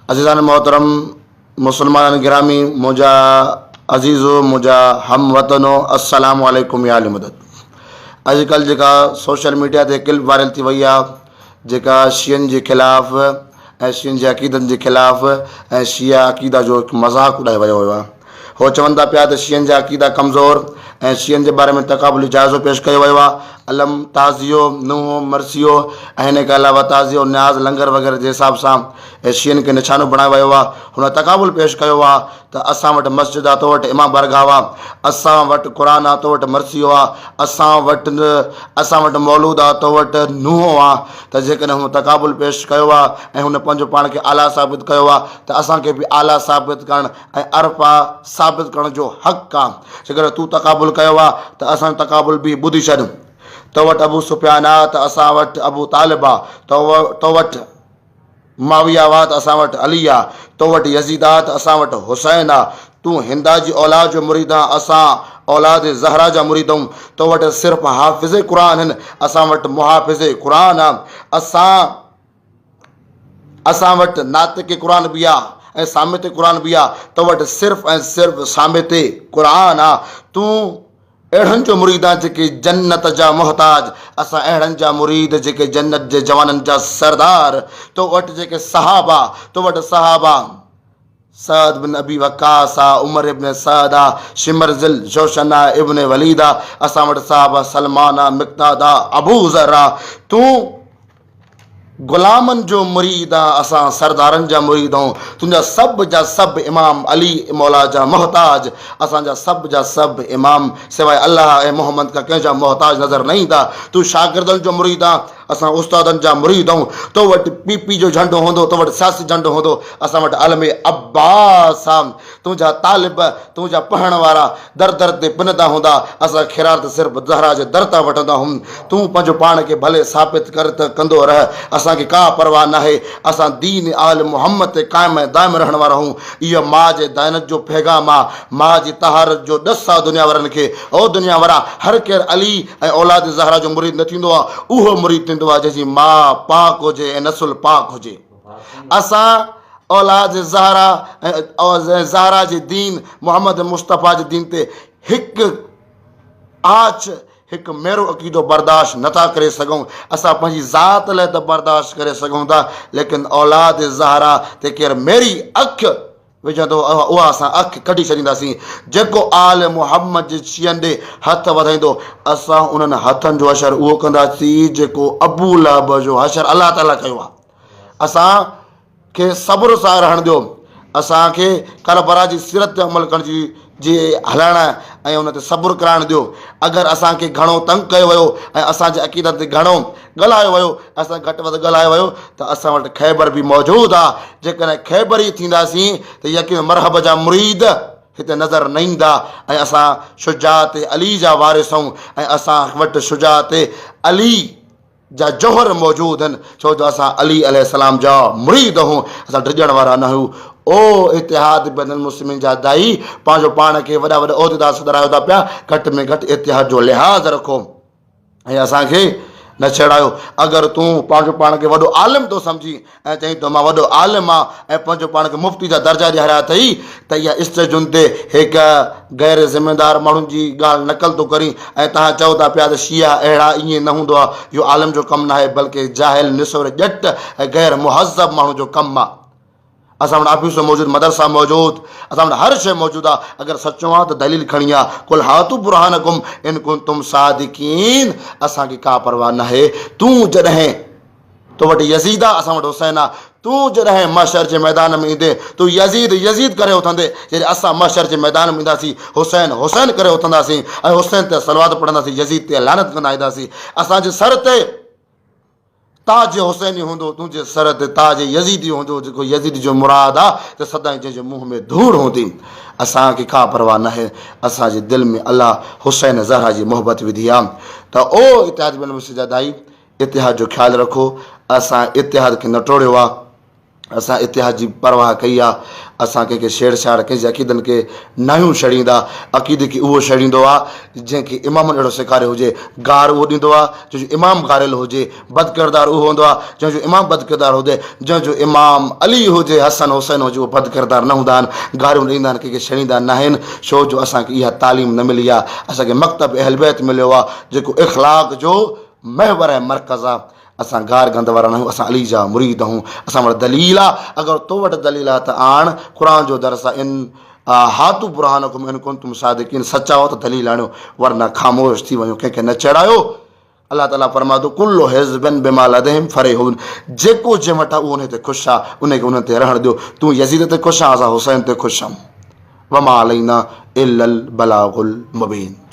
अज़ीज़ान मोहतरम मुसलमान गिरामी मुझा अज़ीज़ो मुझा हम वतनो अस्सलामु अलैकुम या अली मदद। अॼुकल्ह जेका सोशल मीडिया ते क्लिप वायरल थी वई आहे जेका शियनि जे ख़िलाफ़ ऐं शियनि जे अक़ीदनि जे ख़िलाफ़ ऐं शिया अक़ीदा जो हिकु मज़ाक़ उॾायो वियो हुयो आहे। हो चवनि था पिया त शियनि जा अक़ीदा कमज़ोर ऐं शियनि जे बारे में तक़ाबुली जाइज़ो पेश कयो वियो आहे। अलम ताज़ियो नुहो मरसियो ऐं हिन खां अलावा ताज़ियो न्याज़ लंगर वग़ैरह जे हिसाब सां शियनि खे निशानो बणायो वियो आहे। हुन तक़ाबुल पेश कयो आहे त असां वटि मस्जिद आहे, तो वटि इमाम बरगाह आहे, असां वटि क़ुरान आहे, तो वटि मरसियो आहे, असां वटि मौलूद आहे, तो वटि नुहो आहे। त जेकॾहिं हुन तक़ाबुल पेश कयो आहे ऐं हुन पंहिंजो पाण खे आला साबित कयो आहे त असांखे बि आला साबित करणु ऐं अरफ़ा साबित करण जो हक़ु आहे। जेकॾहिं तूं तक़ाबुल कयो आहे त असां तक़ाबुल बि ॿुधी छॾ। तो वटि अबू सुफ़ियान आहे त असां वटि अबू तालिब आहे, तो वटि माविया आहे त असां वटि अली आहे, तो वटि यज़ीद आहे त असां वटि हुसैन आहे। तूं हिंदा जी औलाद जो मुरीद आहे, असां औलाद ज़हरा जा मुरीद आहियूं। तो वटि सिर्फ़ु हाफ़िज़ क़ुरान आहिनि, असां वटि मुहाफ़िज़ क़ुरान आहे। असां वटि नातिक़ क़ुरान बि आहे ऐं सामित क़ुरान बि आहे। तो वटि सिर्फ़ु ऐं सिर्फ़ु सामित क़ुरान आहे। तूं अहिड़नि जो मुरीद आहे जेके जन्नत जा मोहताज, असां अहिड़नि जा मुरीद जेके जन्नत जे जवाननि जा सरदार। तो वटि जेके सहाबा, तो वटि सहाबा सअद बिन अबी वक़ास आहे, उमर इब्न सअद आहे, शिमर ज़िल जोशन आहे, इब्न वलीद आहे। असां वटि सहाबा सलमान आहे, मिक़दाद आहे, अबू ज़र आहे। तूं ग़ुलामनि जो मुरीद आहे, असां सरदारनि जा मुरीद आहियूं। तुंहिंजा सभु जा सभु इमाम अली मौला जा मोहताज, असांजा सभु जा सभु इमाम सवाइ अल्लाह ऐं मोहम्मद खां कंहिंजा मोहताज नज़र न ईंदा। तूं शागिर्दनि जो मुरीद आहे, असां उस्तादनि जा मुरीद आहियूं। तो वटि पीपी जो झंडो हूंदो, तो वटि सियासी झंडो हूंदो, असां वटि आलमे अब्बास आहे। तुंहिंजा तालिब, तुंहिंजा पढ़ण वारा दर दर ते पिनंदा हूंदा, असां ख़िरात सिर्फ़ु ज़हरा जे दर तां वठंदा आहियूं। तूं पंहिंजो पाण खे भले साबित कर त कंदो रह, असांखे का परवाह न आहे। असां दीन आल मुहम्मद ते क़ाइम ऐं दाइम रहण वारा आहियूं। इहो माउ जे दानत जो पैगाम आहे, माउ जी तहारत जो ॾस आहे दुनिया वारनि खे। ओ दुनिया वारा, हर केरु अली ऐं औलाद ज़हरा जो मुरीद न थींदो आहे, उहो मुरीद थींदो आहे जंहिंजी माउ पाक हुजे ऐं नसुल पाक हुजे। असां औलाद ज़हरा ऐं ज़हरा जे दीन मोहम्मद मुस्तफ़ा जे दीन ते हिकु आच, हिकु मेरो अक़ीदो बर्दाश्त नथा करे सघूं। असां पंहिंजी ज़ात लाइ त बर्दाश्त करे सघूं था, लेकिन औलाद ज़हरा ते केरु मेरी अखि विझंदो उहा असां अखि कढी छॾींदासीं। जेको आल मुहम्मद जे शियनि ॾे हथु वधाईंदो, असां उन्हनि हथनि जो अशर उहो कंदासीं जेको अबू लहब जो अशर अलाह ताला कयो आहे। असांखे सब्र सां रहण ॾियो, असांखे करबला जी सीरत ते अमल करण जी हलाइण ऐं उन ते सब्र कराइण ॾियो। अगरि असांखे घणो तंग कयो वियो ऐं असांजे अक़ीदत ते घणो ॻाल्हायो वियो, असां घटि वधि ॻाल्हायो वियो, त असां वटि ख़ैबर बि मौजूदु आहे। जेकॾहिं ख़ैबर ई थींदासीं त यकीन मरहब जा मुरीद हिते नज़र न ईंदा ऐं असां शुजात अली जा वारिस आहियूं ऐं असां वटि शुजात अली जा जौहर मौजूदु आहिनि, छो जो असां अली अलैहिस्सलाम जा मुरीद आहियूं, असां डिॼण वारा न आहियूं। ओ इतिहाद बैनुल मुस्लिमीन जा दाई, पंहिंजो पाण खे वॾा वॾा उहिदेदार सुधारायो था पिया, घटि में घटि इतिहाद जो लिहाज़ रखो ऐं असांखे न छेड़ायो। अगरि तूं पंहिंजो पाण खे वॾो आलिम थो सम्झी ऐं चई थो मां वॾो आलिम आहे ऐं पंहिंजो पाण खे मुफ़्ती जा दर्जा ॾियारिया अथई, त इहा स्टेजुनि ते हिकु गैर ज़िमेदार माण्हुनि जी ॻाल्हि नक़ल थो करी ऐं तव्हां चओ था पिया त शिया अहिड़ा, ईअं न हूंदो आहे। इहो आलिम जो कमु न आहे, बल्कि जाहिल निसोर ॼट ऐं गैर मुहज़ब माण्हू जो कमु आहे। असां वटि ऑफिस मौजूदु, मदरसा मौजूदु, असां वटि हर शइ मौजूदु आहे। अगरि सचो आहे त दलील खणी आहे, कुल हातु बुरहानकुम इन कुंतुम सादिकीन। असांखे का परवाह न आहे। तूं जॾहिं तो वटि यज़ीद आहे, असां वटि हुसैन आहे। तूं जॾहिं महशर जे मैदान में ईंदे, तूं यज़ीद करे उथंदे, जॾहिं असां महशर जे मैदान में ईंदासीं हुसैन करे उथंदासीं ऐं हुसैन ते सलवात पढ़ंदासीं, यज़ीद ते लानत कंदा ईंदासीं। असांजे सर ते ताज हुसैनी हूंदो, तुंहिंजे सर ते ताज यज़ीदी हूंदो, जेको यज़ीद जो मुराद आहे त सदाईं जंहिंजे मुंहं में धूड़ हूंदी। असांखे का परवाह न आहे। असांजे दिलि में अलाह हुसैन ज़हरा जी मोहबत विधी आहे। त ओ इतिहाद बैनुल मुस्लिमीन जा दाई, इतिहाद जो ख़्यालु रखो। असां इतिहाद खे न टोड़ियो आहे, असां इतिहाद जी परवाह कई आहे। असां कंहिंखे छेड़छाड़ कंहिंजे अक़ीदनि खे नयूं छड़ींदा। अक़ीदे खे उहो छड़ींदो आहे जंहिंखे इमामनि अहिड़ो सेखारियो हुजे, गार उहो ॾींदो आहे जंहिंजो इमाम गारियल हुजे, बद किरदार उहो हूंदो आहे जंहिंजो इमाम बद किरदार हुजे, जंहिंजो इमाम अली हुजे, हसन हुसैन हुजे, उहो बद किरदार न हूंदा आहिनि, गारियूं ॾींदा आहिनि, कंहिंखे छड़ींदा न आहिनि। छो जो असांखे इहा तालीम न मिली आहे। असांखे मकतब अहल बैत मिलियो आहे जेको इख़लाक़ जो महवर ऐं मर्कज़ आहे। असां गार गंद वारा न आहियूं, असां अली जा मुरीद आहियूं। असां वटि दलील आहे, अगरि तो वटि दलील आहे त आण, क़ुर जो दर्स आहे, इन हातू बुरहानकुम इन कुंतुम सादिकीन, सचा हो त दलील आणियो, वरना ख़ामोश थी वञो, कंहिंखे न चढ़ायो। अल्लाह ताला फरमातो कुल्लु हिज़्बिन बिमा लदैहिम फरिहून, जेको जंहिं वटि आहे उहो उन ते ख़ुशि आहे, उनखे उन ते रहण ॾियो। तूं यज़ीद ते ख़ुशि आहे, असां हुसैन ते ख़ुशि आहियूं। वमा अलैना इल्लल बलागुल मुबीन।